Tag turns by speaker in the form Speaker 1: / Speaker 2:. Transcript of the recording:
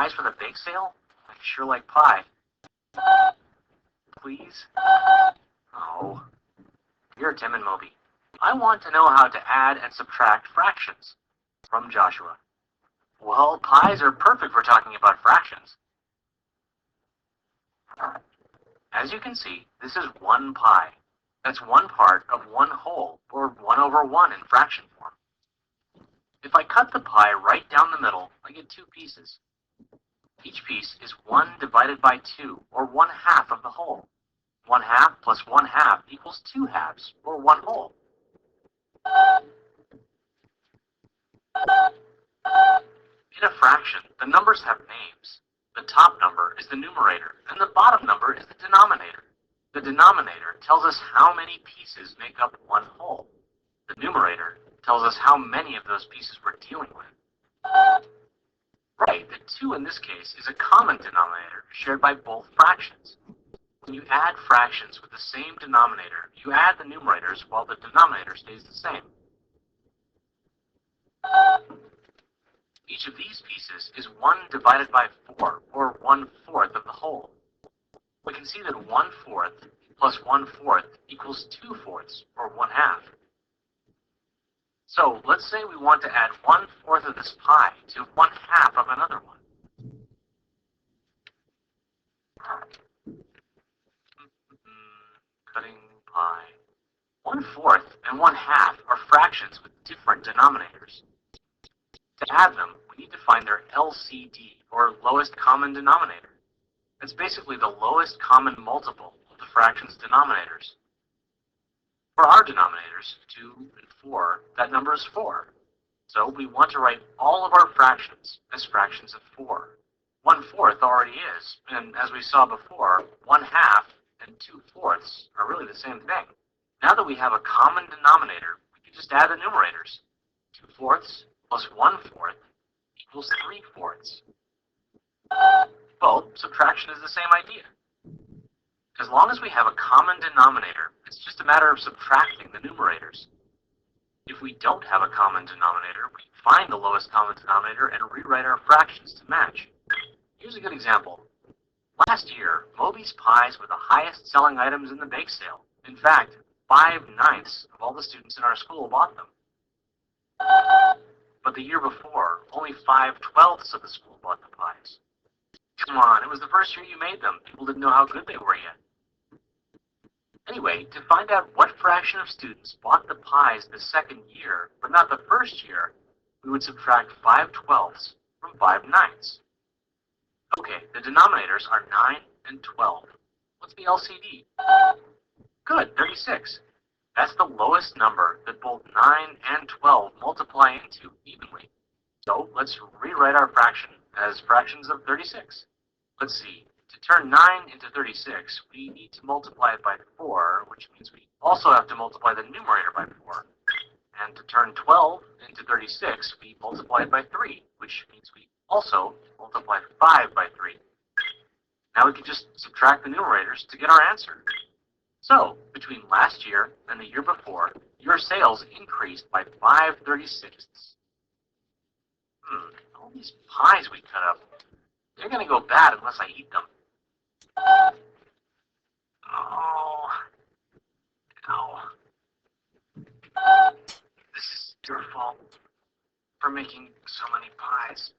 Speaker 1: pies for the bake sale? I sure like pie. Please? Oh. Dear Tim and Moby, I want to know how to add and subtract fractions. From Joshua. Well, pies are perfect for talking about fractions. As you can see, this is one pie. That's one part of one whole, or 1 over 1 in fraction form. If I cut the pie right down the middle, I get two pieces. Each piece is 1 divided by 2, or 1/2 of the whole. 1/2 plus 1/2 equals 2 halves, or 1 whole. In a fraction, the numbers have names. The top number is the numerator, and the bottom number is the denominator. The denominator tells us how many pieces make up one whole. The numerator tells us how many of those pieces we're dealing with. Right, the 2 in this case is a common denominator shared by both fractions. When you add fractions with the same denominator, you add the numerators while the denominator stays the same. Each of these pieces is 1 divided by 4, or 1/4 of the whole. We can see that 1/4 plus 1/4 equals 2/4, or 1/2. So let's say we want to add 1/4 of this pie to 1/2 of another one. Cutting pie. 1/4 and 1/2 are fractions with different denominators. To add them, we need to find their LCD, or lowest common denominator. It's basically the lowest common multiple of the fraction's denominators. For our denominators, 2 and 4, that number is 4. So we want to write all of our fractions as fractions of 4. 1/4 already is, and as we saw before, 1/2 and 2/4 are really the same thing. Now that we have a common denominator, we can just add the numerators. 2/4 plus 1/4 equals 3/4. Well, subtraction is the same idea. As long as we have a common denominator, it's just a matter of subtracting the numerators. If we don't have a common denominator, we find the lowest common denominator and rewrite our fractions to match. Here's a good example. Last year, Moby's pies were the highest selling items in the bake sale. In fact, 5/9 of all the students in our school bought them. But the year before, only 5/12 of the school bought the pies. Come on, it was the first year you made them. People didn't know how good they were yet. Anyway, to find out what fraction of students bought the pies the second year, but not the first year, we would subtract 5/12 from 5/9. Okay, the denominators are 9 and 12. What's the LCD? Good, 36. That's the lowest number that both 9 and 12 multiply into evenly. So let's rewrite our fraction as fractions of 36. Let's see. To turn 9 into 36, we need to multiply it by 4, which means we also have to multiply the numerator by 4. And to turn 12 into 36, we multiply it by 3, which means we also multiply 5 by 3. Now we can just subtract the numerators to get our answer. So, between last year and the year before, your sales increased by 5/36. All these pies we cut up, they're going to go bad unless I eat them. Oh, ow. This is your fault for making so many pies.